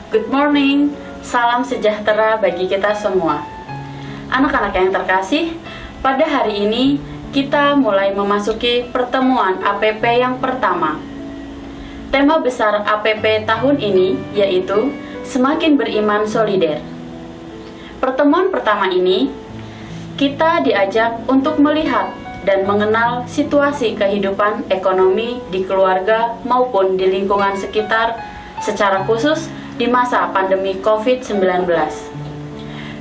Good morning, salam sejahtera bagi kita semua. Anak-anak yang terkasih, pada hari ini kita mulai memasuki pertemuan APP yang pertama. Tema besar APP tahun ini yaitu Semakin Beriman Solider. Pertemuan pertama ini, kita diajak untuk melihat dan mengenal situasi kehidupan ekonomi di keluarga maupun di lingkungan sekitar, secara khusus di masa pandemi COVID-19.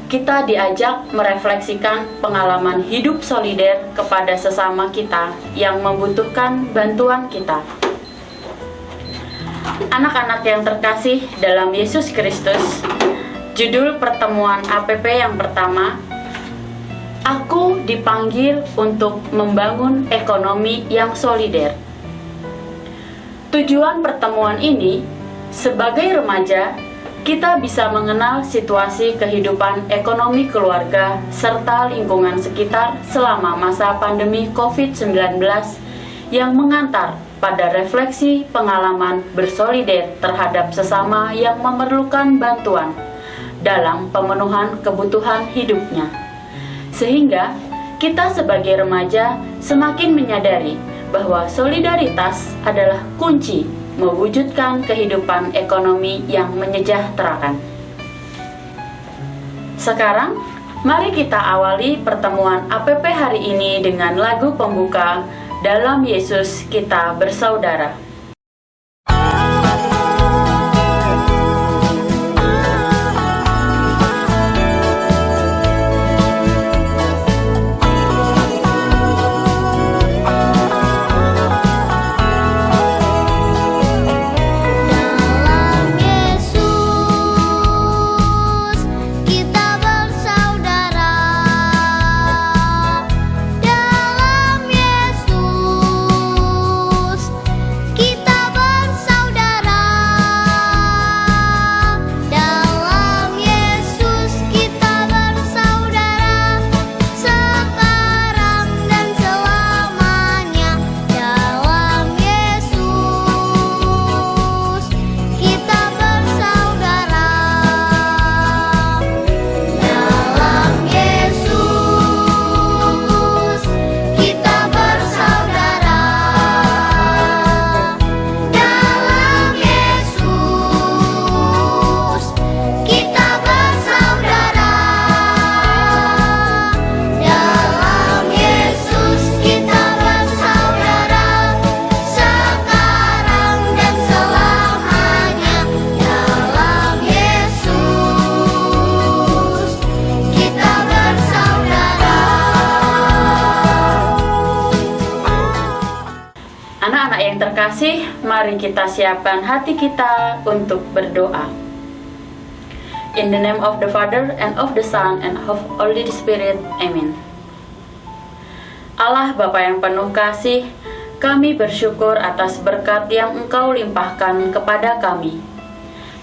Kita diajak merefleksikan pengalaman hidup solider kepada sesama kita yang membutuhkan bantuan kita. Anak-anak yang terkasih dalam Yesus Kristus, judul pertemuan APP yang pertama, Aku dipanggil untuk membangun ekonomi yang solider. Tujuan pertemuan ini, sebagai remaja, kita bisa mengenal situasi kehidupan ekonomi keluarga serta lingkungan sekitar selama masa pandemi COVID-19 yang mengantar pada refleksi pengalaman bersolider terhadap sesama yang memerlukan bantuan dalam pemenuhan kebutuhan hidupnya. Sehingga kita sebagai remaja semakin menyadari bahwa solidaritas adalah kunci mewujudkan kehidupan ekonomi yang menyejahterakan. Sekarang, mari kita awali pertemuan APP hari ini dengan lagu pembuka Dalam Yesus Kita Bersaudara. Anak-anak yang terkasih, mari kita siapkan hati kita untuk berdoa. In the name of the Father, and of the Son, and of Holy Spirit. Amen. Allah Bapa yang penuh kasih, kami bersyukur atas berkat yang Engkau limpahkan kepada kami.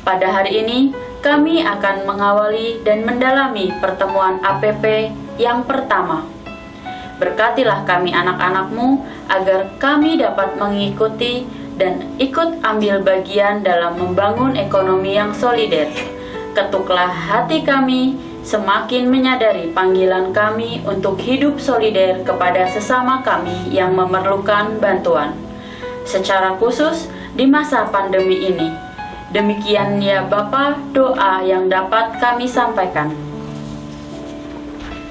Pada hari ini, kami akan mengawali dan mendalami pertemuan APP yang pertama. Berkatilah kami anak-anak-Mu agar kami dapat mengikuti dan ikut ambil bagian dalam membangun ekonomi yang solider. Ketuklah hati kami semakin menyadari panggilan kami untuk hidup solider kepada sesama kami yang memerlukan bantuan, secara khusus di masa pandemi ini. Demikian ya Bapa, doa yang dapat kami sampaikan.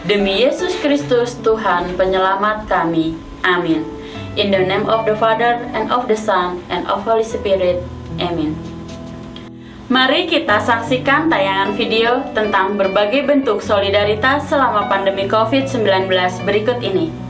Demi Yesus Kristus Tuhan penyelamat kami. Amin. In the name of the Father, and of the Son, and of Holy Spirit. Amin. Mari kita saksikan tayangan video tentang berbagai bentuk solidaritas selama pandemi COVID-19 berikut ini.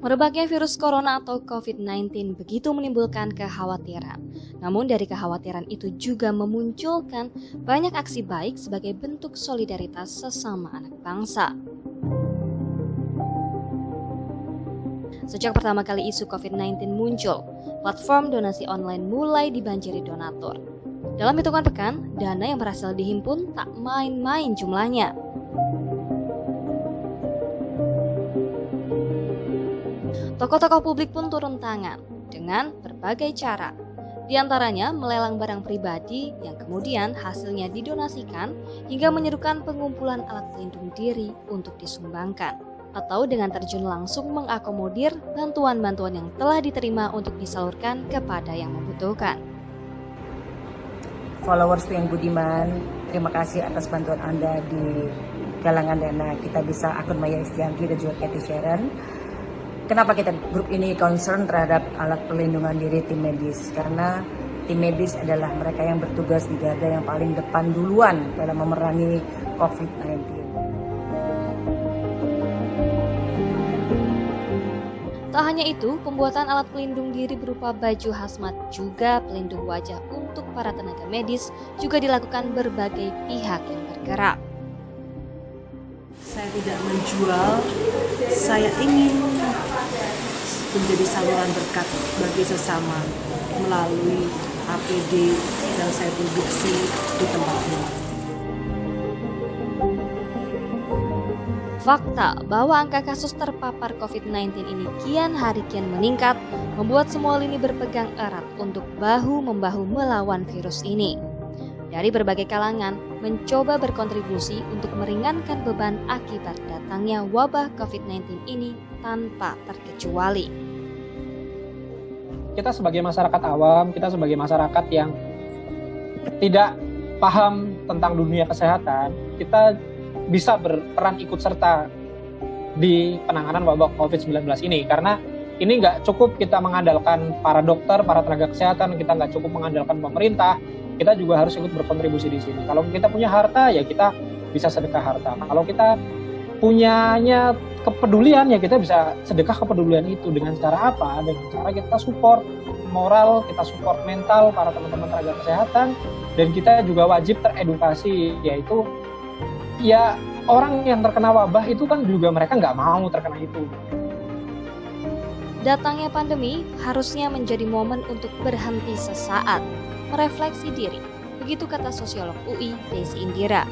Merebaknya virus corona atau COVID-19 begitu menimbulkan kekhawatiran. Namun dari kekhawatiran itu juga memunculkan banyak aksi baik sebagai bentuk solidaritas sesama anak bangsa. Sejak pertama kali isu COVID-19 muncul, platform donasi online mulai dibanjiri donatur. Dalam hitungan pekan, dana yang berhasil dihimpun tak main-main jumlahnya. Tokoh-tokoh publik pun turun tangan dengan berbagai cara. Di antaranya melelang barang pribadi yang kemudian hasilnya didonasikan hingga menyerukan pengumpulan alat pelindung diri untuk disumbangkan. Atau dengan terjun langsung mengakomodir bantuan-bantuan yang telah diterima untuk disalurkan kepada yang membutuhkan. Followers yang budiman, terima kasih atas bantuan Anda di galangan dana Kitabisa akun Maya Estianti dan juga Cathy Sharon. Kenapa kita grup ini concern terhadap alat perlindungan diri tim medis? Karena tim medis adalah mereka yang bertugas di garda yang paling depan duluan dalam memerangi COVID-19. Tak hanya itu, pembuatan alat pelindung diri berupa baju hazmat juga pelindung wajah untuk para tenaga medis juga dilakukan berbagai pihak yang bergerak. Saya tidak menjual, saya ingin menjadi saluran berkat bagi sesama melalui APD yang saya produksi di tempat ini. Fakta bahwa angka kasus terpapar COVID-19 ini kian hari kian meningkat membuat semua lini berpegang erat untuk bahu-membahu melawan virus ini. Dari berbagai kalangan mencoba berkontribusi untuk meringankan beban akibat datangnya wabah COVID-19 ini tanpa terkecuali. Kita sebagai masyarakat awam, kita sebagai masyarakat yang tidak paham tentang dunia kesehatan, kita bisa berperan ikut serta di penanganan wabah COVID-19 ini. Karena ini nggak cukup kita mengandalkan para dokter, para tenaga kesehatan, kita nggak cukup mengandalkan pemerintah, kita juga harus ikut berkontribusi di sini. Kalau kita punya harta, ya kita bisa sedekah harta. Kalau kita punyanya kepedulian, ya kita bisa sedekah kepedulian itu. Dengan cara apa? Dengan cara kita support moral, kita support mental para teman-teman tenaga kesehatan, dan kita juga wajib teredukasi, yaitu ya orang yang terkena wabah itu kan juga mereka nggak mau terkena itu. Datangnya pandemi harusnya menjadi momen untuk berhenti sesaat, merefleksi diri. Begitu kata sosiolog UI Desi Indira.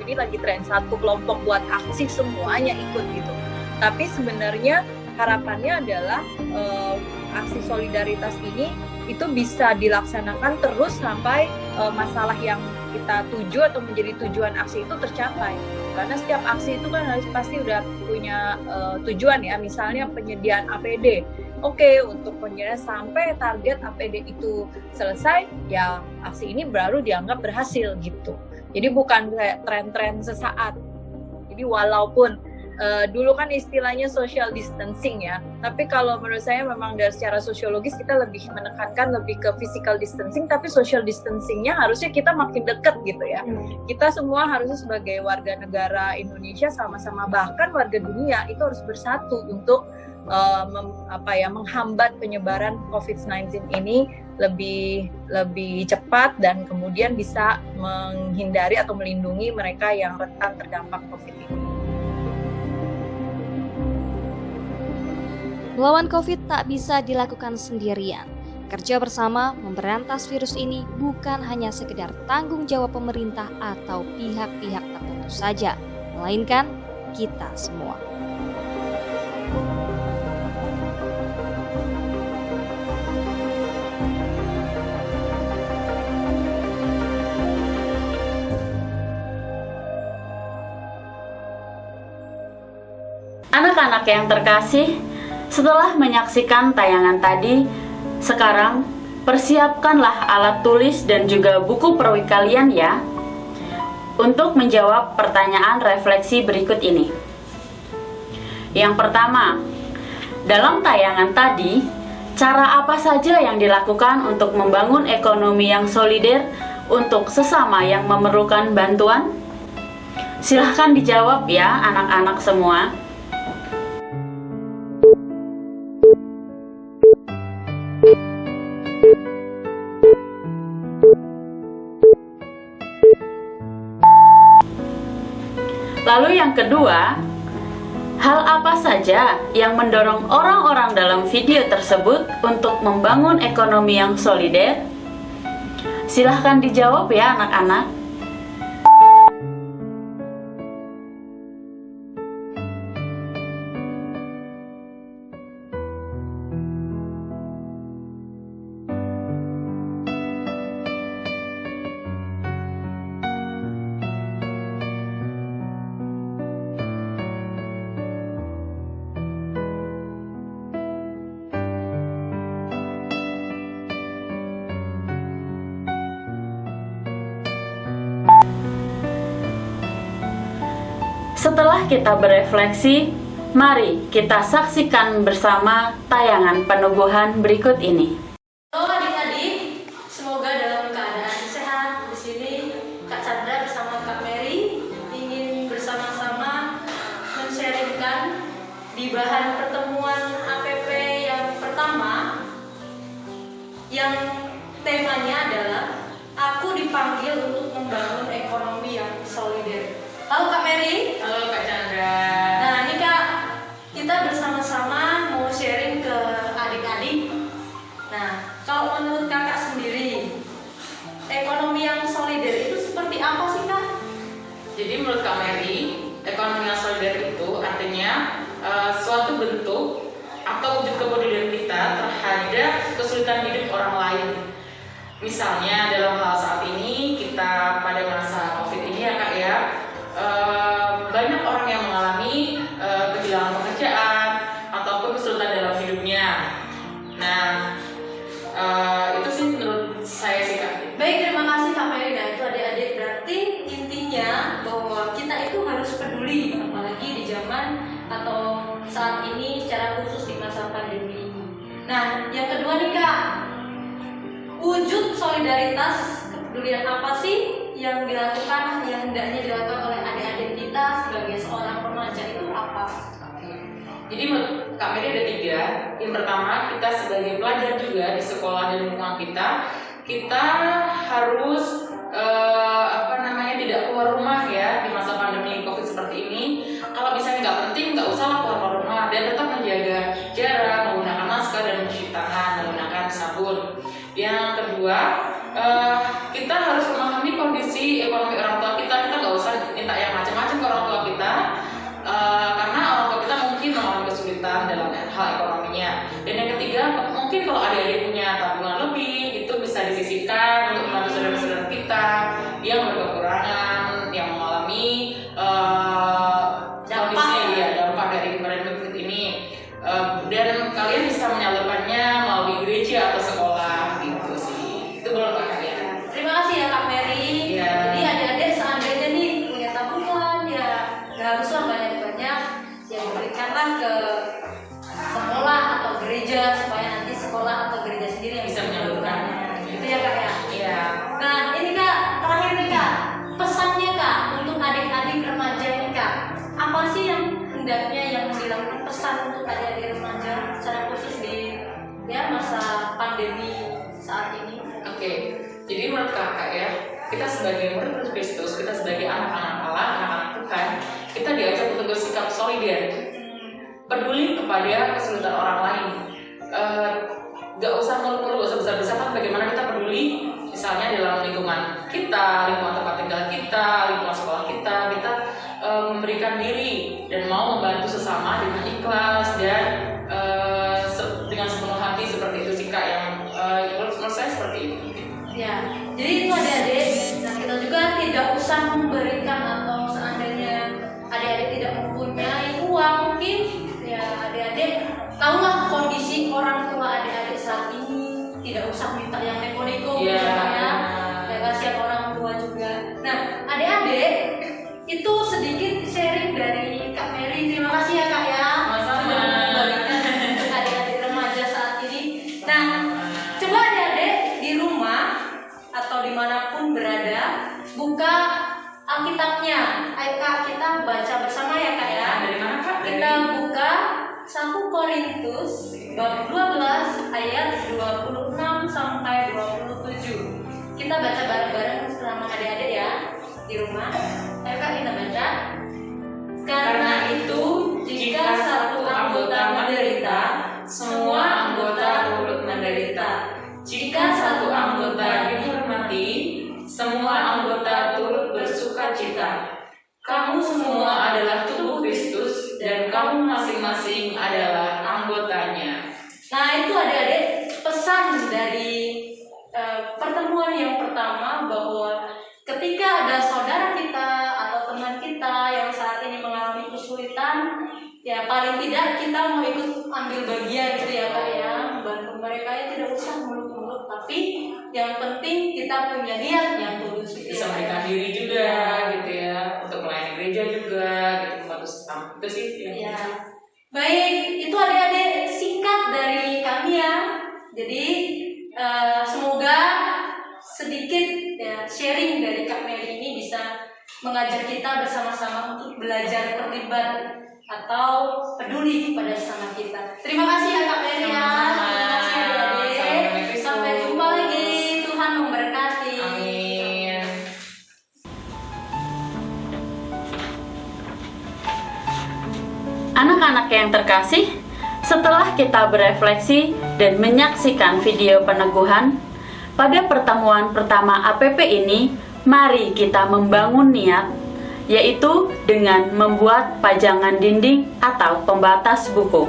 Ini lagi tren satu kelompok buat aksi semuanya ikut gitu. Tapi sebenarnya harapannya adalah aksi solidaritas ini itu bisa dilaksanakan terus sampai masalah yang kita tuju atau menjadi tujuan aksi itu tercapai. Karena setiap aksi itu kan harus pasti udah punya tujuan ya, misalnya penyediaan APD. Oke, untuk penyediaan sampai target APD itu selesai, ya aksi ini baru dianggap berhasil gitu. Jadi bukan kayak tren-tren sesaat. Jadi walaupun dulu kan istilahnya social distancing ya, tapi kalau menurut saya memang dari secara sosiologis kita lebih menekankan lebih ke physical distancing, tapi social distancingnya harusnya kita makin dekat gitu ya. Kita semua harusnya sebagai warga negara Indonesia sama-sama, bahkan warga dunia itu harus bersatu untuk menghambat penyebaran COVID-19 ini lebih cepat dan kemudian bisa menghindari atau melindungi mereka yang rentan terdampak COVID ini. Melawan COVID tak bisa dilakukan sendirian. Kerja bersama memberantas virus ini bukan hanya sekedar tanggung jawab pemerintah atau pihak-pihak tertentu saja, melainkan kita semua. Anak-anak yang terkasih, setelah menyaksikan tayangan tadi, sekarang persiapkanlah alat tulis dan juga buku perwi kalian ya, untuk menjawab pertanyaan refleksi berikut ini. Yang pertama, dalam tayangan tadi, cara apa saja yang dilakukan untuk membangun ekonomi yang solider untuk sesama yang memerlukan bantuan? Silahkan dijawab ya anak-anak semua. Lalu yang kedua, hal apa saja yang mendorong orang-orang dalam video tersebut untuk membangun ekonomi yang solider? Silahkan dijawab ya anak-anak. Setelah kita berefleksi, mari kita saksikan bersama tayangan penubuhan berikut ini. Halo adik-adik, semoga dalam keadaan sehat. Di sini Kak Chandra bersama Kak Mary ingin bersama-sama men-sharingkan di bahan pertemuan APP yang pertama, yang temanya adalah aku dipanggil untuk membangun ekonomi yang solider. Halo Kak Mary. Halo Kak Chandra. Nah ini Kak, kita bersama-sama mau sharing ke adik-adik. Nah, kalau menurut kakak sendiri, ekonomi yang solider itu seperti apa sih Kak? Jadi menurut Kak Mary, ekonomi yang solider itu artinya suatu bentuk atau wujud kepedulian kita terhadap kesulitan hidup orang lain. Misalnya dalam hal saat ini kita pada masa COVID ini ya Kak ya, banyak orang yang mengalami kehilangan pekerjaan ataupun kesulitan dalam hidupnya. Nah, itu sih menurut saya sih Kak. Baik, terima kasih Kak Mary. Nah itu adik-adik, berarti intinya bahwa kita itu harus peduli, apalagi di zaman atau saat ini secara khusus di masa pandemi ini. Nah yang kedua nih Kak, wujud solidaritas kepedulian apa sih yang dilakukan, yang hendaknya dilakukan oleh adik-adik kita sebagai seorang remaja itu apa? Jadi menurut Kak Mary ada 3. Yang pertama, kita sebagai pelajar juga di sekolah dan lingkungan kita harus tidak keluar rumah ya di masa pandemi COVID seperti ini. Kalau misalnya nggak penting, nggak usah keluar rumah dan tetap menjaga jarak, menggunakan masker dan mencuci tangan, menggunakan sabun. Yang kedua, kita harus memahami kondisi ekonomi orang tua kita. Kita nggak usah minta yang macam-macam ke orang tua kita. Karena orang tua kita mungkin mengalami kesulitan dalam hal ekonominya. Dan yang ketiga, mungkin kalau adik-adik punya tabungan lebih, itu bisa disisihkan untuk membantu saudara-saudara kita yang berkekurangan, yang mengalami kondisi dampak dari kemarin COVID ini. Dan kalian bisa menyalurkannya melalui gereja atau sekolah gitu sih. Itu menurut Kak ya. Terima kasih ya Kak Mary. Ya. Jadi adik-adik seandainya nih punya tabungan ya nggak haruslah banyak-banyak, ya diberikanlah ke sekolah atau gereja supaya nanti sekolah atau gereja sendiri yang Bisa menyalurkan. Gitu ya Kak ya. Iya. Nah ini Kak, terakhir nih Kak, pesannya Kak untuk adik-adik remaja ini Kak, apa sih yang hendaknya yang dilakukan, pesan untuk adik-adik remaja secara khusus di masa pandemi saat ini? Oke, jadi menurut Kakak ya, kita sebagai murid Kristus, kita sebagai anak-anak Allah, anak-anak Tuhan, kita diajak untuk bersikap solider, peduli kepada kesulitan orang lain. Gak usah melulu, gak usah besar-besar, tapi bagaimana kita peduli, misalnya dalam lingkungan kita, lingkungan tempat tinggal kita, lingkungan sekolah kita memberikan diri dan mau membantu sesama dengan ikhlas dan dengan sepenuh hati seperti itu sih Kak, yang menurut saya seperti itu. Ya, jadi itu adik-adik. Nah kita juga tidak usah memberikan atau seandainya adik-adik tidak mempunyai uang, mungkin ya adik-adik tahulah kondisi orang tua adik-adik saat ini, tidak usah minta yang neko-neko Iya. ya kasihan orang tua juga. Nah adik-adik itu sedikit sharing dari Kak Mary. Terima kasih ya Kak ya. Sama-sama. Memberikan untuk adik-adik remaja saat ini. Nah coba adik-adik di rumah atau dimanapun berada, buka Alkitabnya. Ayo Kak, kita baca bersama ya Kak ya. Dari mana Kak? Kita buka 1 Korintus bab 12 ayat 26 sampai 27. Kita baca bareng-bareng bersama adik-adik ya di rumah. Ayo Kak, kita baca. Karena itu, jika satu anggota menderita, semua anggota turut menderita. Jika satu anggota dihormati, semua anggota turut bersukacita. Kamu semua adalah tubuh Kristus dan kamu masing-masing adalah anggotanya. Nah itu adik-adik pesan dari pertemuan yang pertama, bahwa ketika ada saudara kita atau teman kita yang saat ini mengalami kesulitan, ya paling tidak kita mau ikut ambil bagian gitu ya Kak ya, membantu mereka ya, tidak usah muluk-muluk, tapi yang penting kita punya niat yang tulus gitu Bisa ya. memberikan diri juga gitu ya, untuk melayani gereja juga gitu. Itu sih. Ya. Baik, itu adik-adik singkat dari kami ya. Jadi semoga sedikit ya, sharing dari Kak Mary ini bisa mengajak kita bersama-sama untuk belajar terlibat atau peduli pada sesama kita. Terima kasih ya Kak Mary ya. Terima kasih adik-adik. Sampai jumpa lagi. Tuhan memberkati. Amin. Anak-anak yang terkasih, setelah kita berefleksi dan menyaksikan video peneguhan, pada pertemuan pertama APP ini, mari kita membangun niat, yaitu dengan membuat pajangan dinding atau pembatas buku.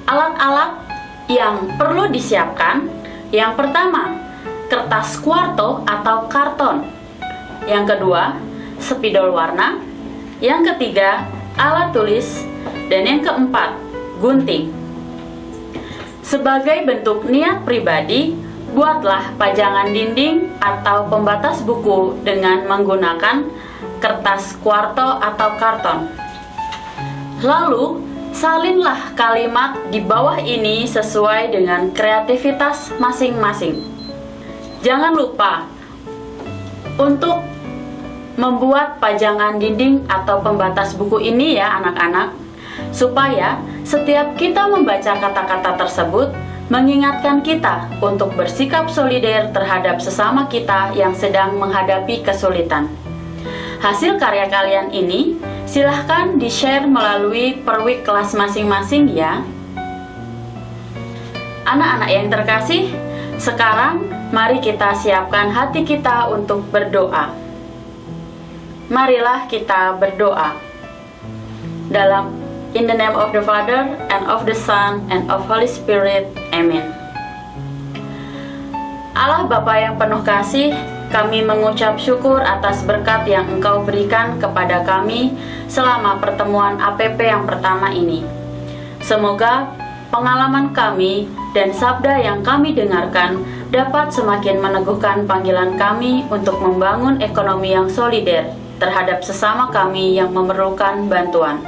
Alat-alat yang perlu disiapkan, yang pertama, kertas kuarto atau karton. Yang kedua, spidol warna. Yang ketiga, alat tulis. Dan yang keempat, gunting. Sebagai bentuk niat pribadi, buatlah pajangan dinding atau pembatas buku dengan menggunakan kertas kuarto atau karton. Lalu, salinlah kalimat di bawah ini sesuai dengan kreativitas masing-masing. Jangan lupa untuk membuat pajangan dinding atau pembatas buku ini ya anak-anak, supaya setiap kita membaca kata-kata tersebut mengingatkan kita untuk bersikap solider terhadap sesama kita yang sedang menghadapi kesulitan. Hasil karya kalian ini silahkan di-share melalui perwik kelas masing-masing ya. Anak-anak yang terkasih, sekarang mari kita siapkan hati kita untuk berdoa. Marilah kita berdoa. Dalam In the name of the Father, and of the Son, and of Holy Spirit. Amen. Allah Bapa yang penuh kasih, kami mengucap syukur atas berkat yang Engkau berikan kepada kami selama pertemuan APP yang pertama ini. Semoga pengalaman kami dan sabda yang kami dengarkan dapat semakin meneguhkan panggilan kami untuk membangun ekonomi yang solider terhadap sesama kami yang memerlukan bantuan.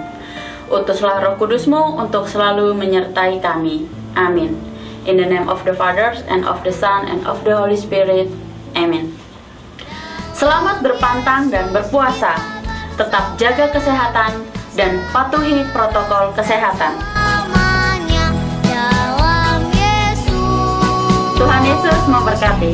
Utuslah Roh Kudus-Mu untuk selalu menyertai kami. Amin. In the name of the Father, and of the Son, and of the Holy Spirit. Amin. Selamat berpantang dan berpuasa. Tetap jaga kesehatan dan patuhi protokol kesehatan. Tuhan Yesus memberkati.